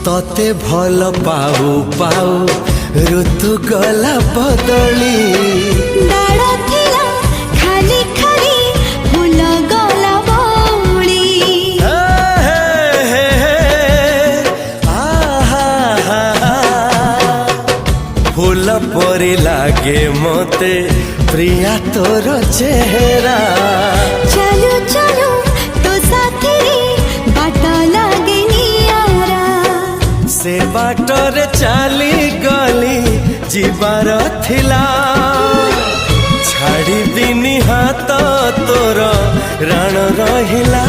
तते भल पाऊ पाऊ ऋतु गला बदली डाळ थिला खाली खाली फूल गला बौली फूल परी लागे मते प्रिया तोर चेहरा चलो चलो तो साथी बाट लागे नियारा से बाटरे चली गली जीवार थिला छाड़ी दिनी हाथ तोर राण रहिला।